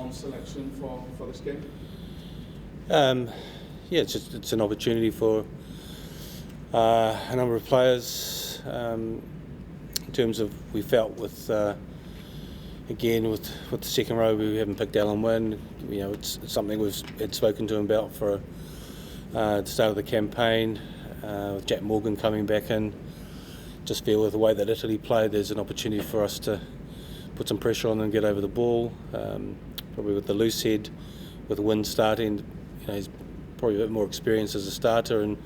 on selection for this game? Yeah, it's an opportunity for a number of players. In terms of, we felt with again with the second row, we haven't picked Alan Wynne. You know, it's something we've had spoken to him about for the start of the campaign. With Jack Morgan coming back in, just feel with the way that Italy played, there's an opportunity for us to put some pressure on them and get over the ball. Probably with the loose head, with Wynne starting, you know, he's probably a bit more experienced as a starter, and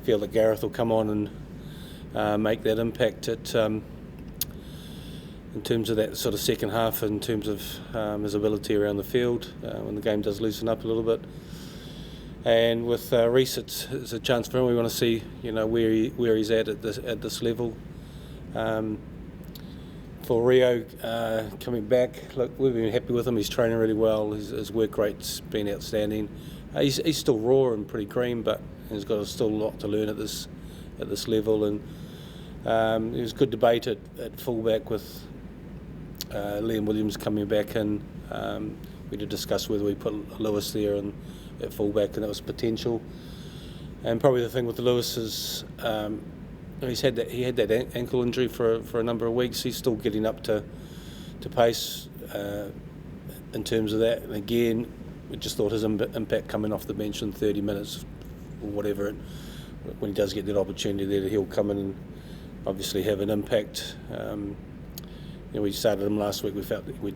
feel that Gareth will come on and make that impact in terms of that sort of second half, in terms of his ability around the field when the game does loosen up a little bit. And with Reece, it's a chance for him. We want to see, you know, where he's at this level. For Rio coming back, look, we've been happy with him. He's training really well. His work rate's been outstanding. He's still raw and pretty green, but he's got still a lot to learn at this level. And there was good debate at fullback with Liam Williams coming back in. We did discuss whether we put Lewis there and at fullback, and that was potential. And probably the thing with Lewis is he had that ankle injury for a number of weeks. He's still getting up to pace in terms of that. And again, we just thought his impact coming off the bench in 30 minutes or whatever, when he does get that opportunity there, he'll come in and obviously have an impact. You know, we started him last week. We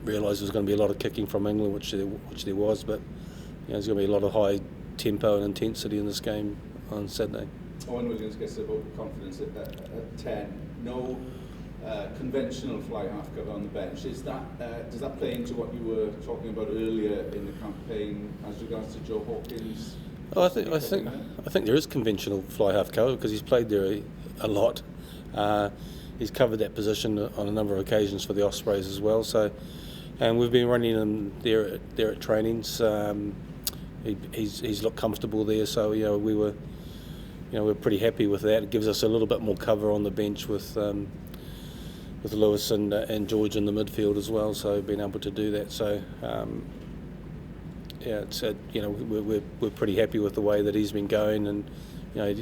realised there was going to be a lot of kicking from England, which there was, but you know, there's going to be a lot of high tempo and intensity in this game on Saturday. Owen Williams gets a vote of confidence at 10. No conventional fly half cover on the bench. Does that play into what you were talking about earlier in the campaign as regards to Joe Hawkins? Oh, I think there is conventional fly half cover because he's played there a lot. He's covered that position on a number of occasions for the Ospreys as well. So, and we've been running him there at trainings. He's looked comfortable there. So you know, we're pretty happy with that. It gives us a little bit more cover on the bench with Lewis and George in the midfield as well. So being able to do that. So yeah, it's you know, we're pretty happy with the way that he's been going, and you know,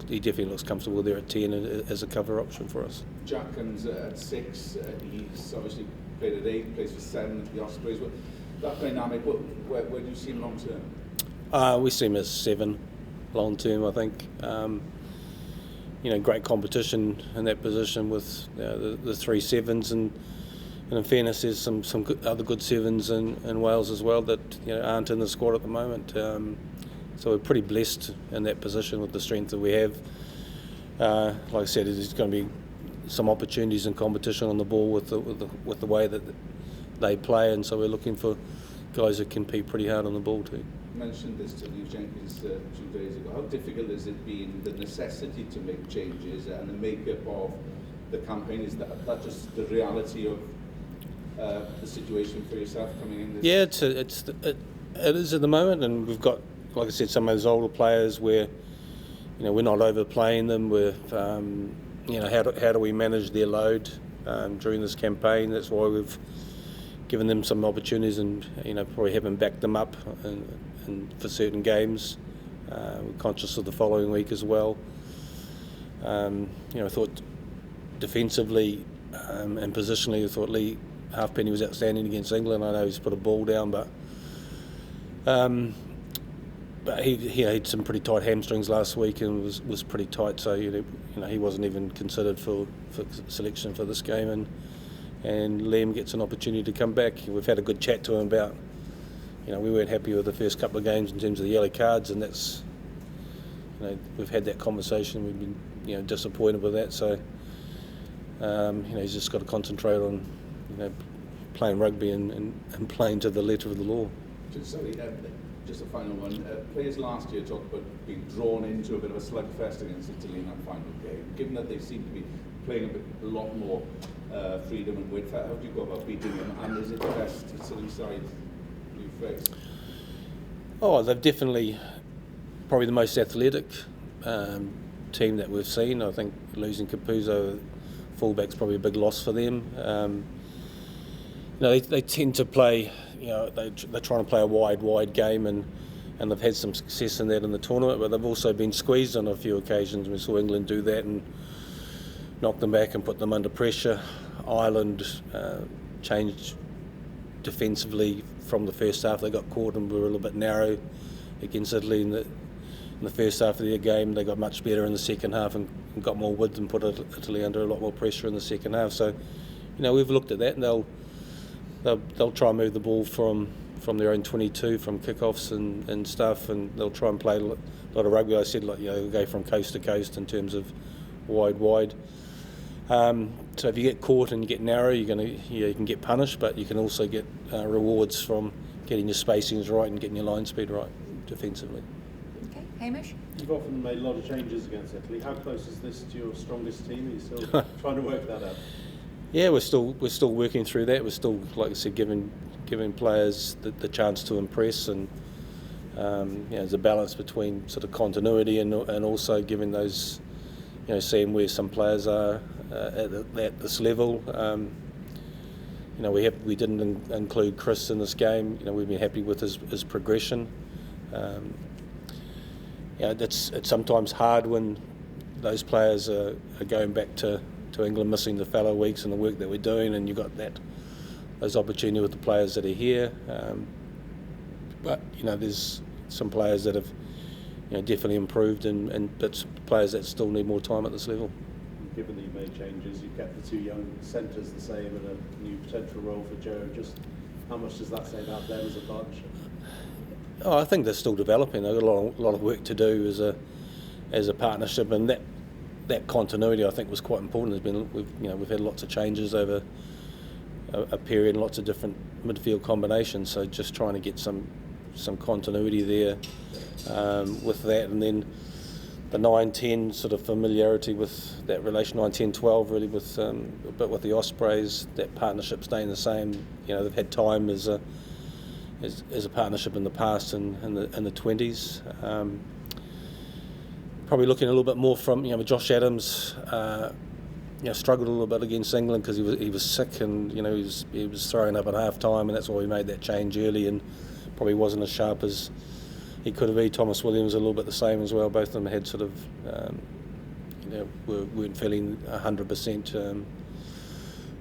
he definitely looks comfortable there at 10 as a cover option for us. Jack comes at 6. He's obviously played at 8, plays for 7 at the Ospreys. But that dynamic, where do you see him long term? We see him as 7 long term, I think. You know, great competition in that position with the 3 7s, and in fairness, there's some other good 7s in Wales as well that, you know, aren't in the squad at the moment. So we're pretty blessed in that position with the strength that we have. Like I said, there's going to be some opportunities in competition on the ball with the way that they play, and so we're looking for guys who compete pretty hard on the ball too. You mentioned this to Lee Jenkins 2 days ago. How difficult has it been, the necessity to make changes and the makeup of the campaign? Is that just the reality of the situation for yourself coming in? Yeah, it is at the moment, and we've got, like I said, some of those older players where, you know, we're not overplaying them. We're, you know, how do we manage their load during this campaign? That's why we've given them some opportunities, and you know, probably haven't backed them up and for certain games. We're conscious of the following week as well. You know, I thought defensively and positionally, I thought Lee Halfpenny was outstanding against England. I know he's put a ball down, but he had some pretty tight hamstrings last week and was pretty tight. So you know, he wasn't even considered for selection for this game. And Liam gets an opportunity to come back. We've had a good chat to him about, you know, we weren't happy with the first couple of games in terms of the yellow cards, and that's, you know, we've had that conversation. We've been, you know, disappointed with that. So, you know, he's just got to concentrate on, you know, playing rugby and playing to the letter of the law. Just a final one. Players last year talked about being drawn into a bit of a slugfest against Italy in that final game. Given that they seem to be playing a lot more freedom and width, how do you go about beating them? And is it the best Italy side you face? Oh, they've definitely probably the most athletic team that we've seen. I think losing Capuzzo, fullback's probably a big loss for them. You know, they tend to play, they're trying to play a wide game, and they've had some success in that in the tournament, but they've also been squeezed on a few occasions. We saw England do that and knock them back and put them under pressure. Ireland changed defensively from the first half. They got caught and were a little bit narrow against Italy in the first half of their game. They got much better in the second half and got more width and put Italy under a lot more pressure in the second half. So, we've looked at that, and they'll try and move the ball from their own 22, from kickoffs and stuff, and they'll try and play a lot of rugby. I said, go from coast to coast in terms of wide. So if you get caught and you get narrow, you can get punished, but you can also get rewards from getting your spacings right and getting your line speed right defensively. Okay, Hamish? You've often made a lot of changes against Italy. How close is this to your strongest team? Are you still trying to work that out? Yeah, we're still working through that. We're still, like I said, giving players the chance to impress, and there's a balance between sort of continuity and also giving those, seeing where some players are at this level. We didn't include Chris in this game. We've been happy with his progression. It's sometimes hard when those players are going back to England, missing the fallow weeks and the work that we're doing, and you've got those opportunities with the players that are here. But there's some players that have definitely improved, and but players that still need more time at this level. Given that you made changes, you kept the two young centres the same and a new potential role for Joe. Just how much does that say about them as a partnership? I think they're still developing. They've got a lot of work to do as a partnership, and that continuity I think was quite important. We've had lots of changes over a period and lots of different midfield combinations. So just trying to get some continuity there with that, and then the 9-10 sort of familiarity with that relation, 9-10-12 really with a bit with the Ospreys, that partnership staying the same. They've had time as a partnership in the past and in the 20s. Probably looking a little bit more from Josh Adams. Struggled a little bit against England because he was sick, and he was throwing up at half time, and that's why we made that change early, and probably wasn't as sharp as he could have been. Thomas Williams a little bit the same as well. Both of them had sort of weren't feeling 100%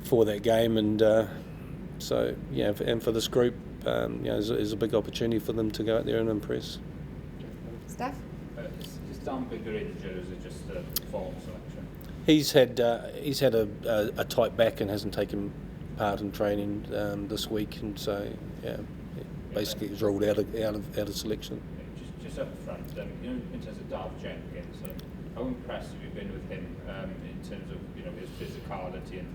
for that game, and and for this group, is a big opportunity for them to go out there and impress. Steph? Is Dan Bigger injured, or is it just a form selection? He's had a tight back and hasn't taken part in training this week, and so basically he's ruled out of selection. Just up front, in terms of Darth Jenkins, how impressed have you been with him in terms of his physicality? And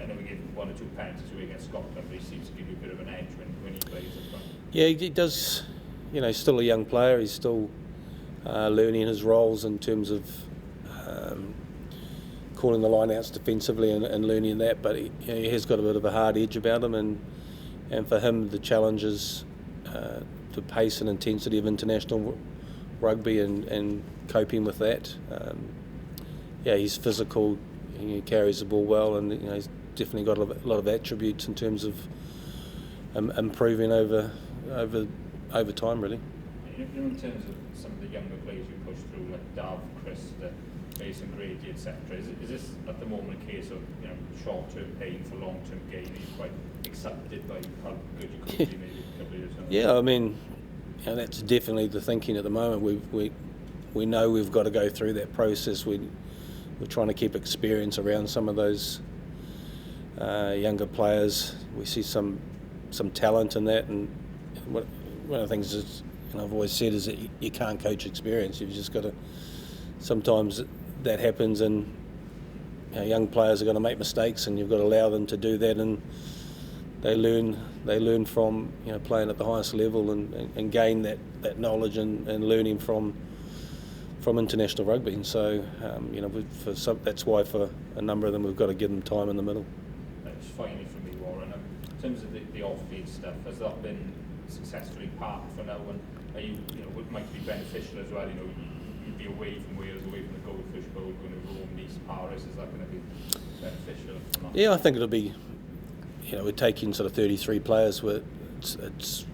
I know we gave 1 or 2 penalties away against Scotland, but he seems to give you a bit of an edge when he plays up front. Yeah, he does. He's still a young player. He's still learning his roles in terms of calling the line-outs defensively and learning that. But he has got a bit of a hard edge about him, and for him the challenge is the pace and intensity of international rugby and coping with that. He's physical. He carries the ball well, and he's definitely got a lot of attributes in terms of improving over time, really. In terms of some of the younger players you push through, like Dav, Chris, Mason Grady, etc., is this at the moment a case of short-term pain for long-term gain? Are you quite excited by how good you could be maybe a couple of years ago? Yeah, I mean, that's definitely the thinking at the moment. We know we've got to go through that process. We're trying to keep experience around some of those younger players. We see some talent in that, and one of the things is, I've always said is that you can't coach experience. You've just got to. Sometimes that happens, and young players are going to make mistakes, and you've got to allow them to do that, and they learn from playing at the highest level and gain that knowledge and learning from international rugby. And so that's why for a number of them we've got to give them time in the middle. Just finally from me, Warren, in terms of the off-field stuff, has that been successfully parked for now? And are you what might be beneficial as well? You'd be away from Wales, away from the Goldfish Bowl, going to Rome, Nice, Paris. Is that going to be beneficial? Yeah, I think it'll be. We're taking sort of 33 players. it's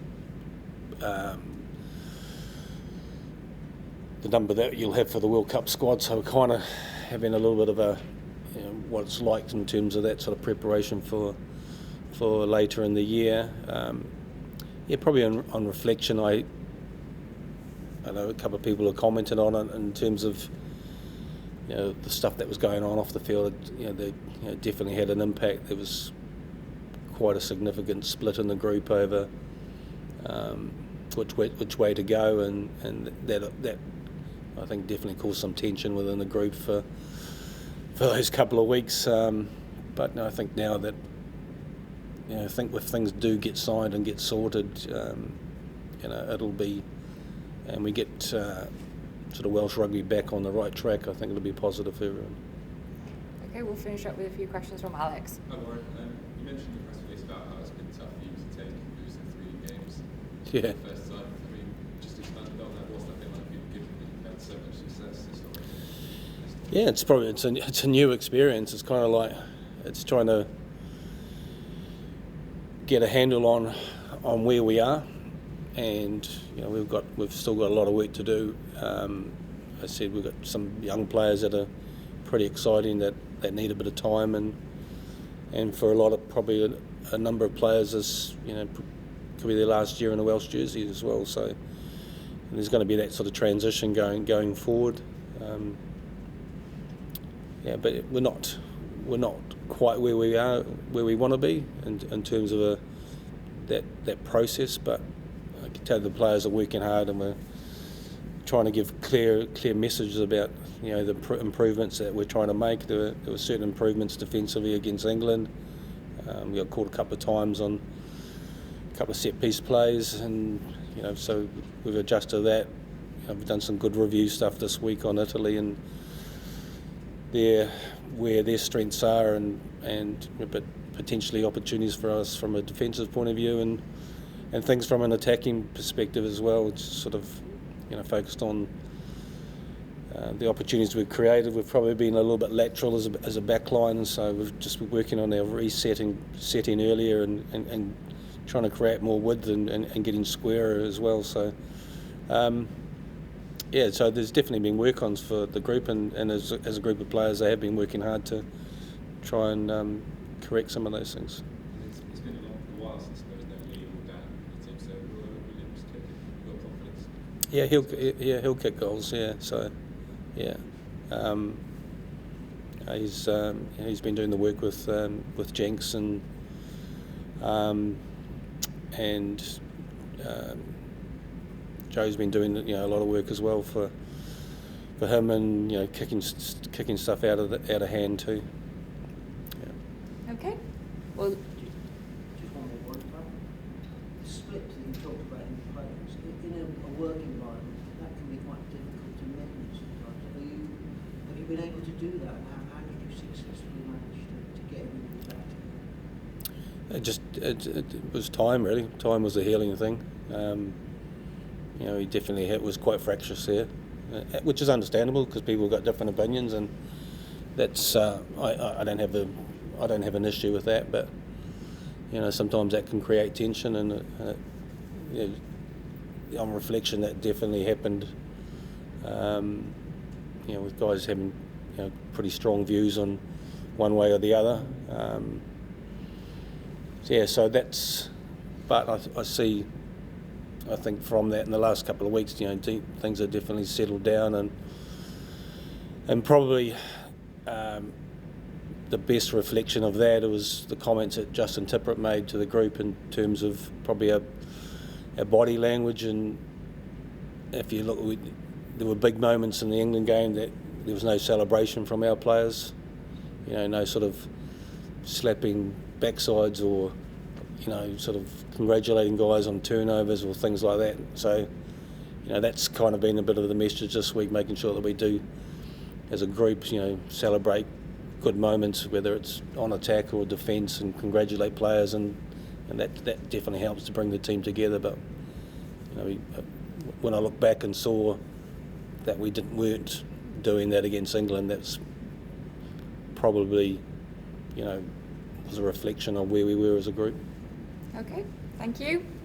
the number that you'll have for the World Cup squad. So we're kind of having a little bit of a, what it's like in terms of that sort of preparation for later in the year. Probably on reflection, I know a couple of people have commented on it in terms of the stuff that was going on off the field. They definitely had an impact. There was quite a significant split in the group over which way to go, and that I think definitely caused some tension within the group for those couple of weeks. But no, I think now that I think if things do get signed and get sorted, it'll be, and we get sort of Welsh rugby back on the right track, I think it'll be positive for everyone. Okay, we'll finish up with a few questions from Alex. Hi Warren, you mentioned in the press release about how it's been tough for you to take losing 3 games Yeah. for the first time. I mean, just expand on that. What's that been like for you, given that you've had so much success historically? Yeah, it's a new experience. It's kind of like it's trying to get a handle on where we are, and we've still got a lot of work to do. I said we've got some young players that are pretty exciting that need a bit of time, and for a lot of probably a number of players, this could be their last year in a Welsh jersey as well. So there's going to be that sort of transition going forward. But we're not quite where we want to be in terms of that process. But I can tell the players are working hard, and we're trying to give clear messages about the improvements that we're trying to make. There were certain improvements defensively against England. We got caught a couple of times on a couple of set piece plays, and so we've adjusted that. We've done some good review stuff this week on Italy and where their strengths are, but potentially opportunities for us from a defensive point of view, and things from an attacking perspective as well. It's sort of focused on the opportunities we've created. We've probably been a little bit lateral as a back line, so we've just been working on our setting earlier and trying to create more width and getting squarer as well. So so there's definitely been work-ons for the group, and as a group of players, they have been working hard to try and correct some of those things. It's been a while since there was no lead or down in the team, so will Williams kick it? Your confidence? He'll kick goals. Yeah, so he's been doing the work with Jenks and Joe's been doing a lot of work as well for him, and kicking stuff out of hand too. Yeah. Okay. Well, Just one more word about the split that you talked about in players. In a work environment, that can be quite difficult to manage sometimes. Have you been able to do that? How did you successfully manage to get everything back together? It was time, really. Time was the healing thing. He definitely was quite fractious there, which is understandable because people got different opinions, and that's I don't have an issue with that. But sometimes that can create tension, and on reflection, that definitely happened. With guys having pretty strong views on one way or the other. So that's. But I think from that in the last couple of weeks, things have definitely settled down, and probably the best reflection of that was the comments that Justin Tippett made to the group in terms of probably our body language. And if you look, there were big moments in the England game that there was no celebration from our players, no sort of slapping backsides or sort of congratulating guys on turnovers or things like that. So, that's kind of been a bit of the message this week, making sure that we do, as a group, celebrate good moments, whether it's on attack or defence, and congratulate players, and that definitely helps to bring the team together. But, when I look back and saw that we weren't doing that against England, that's probably, was a reflection of where we were as a group. okay. Thank you.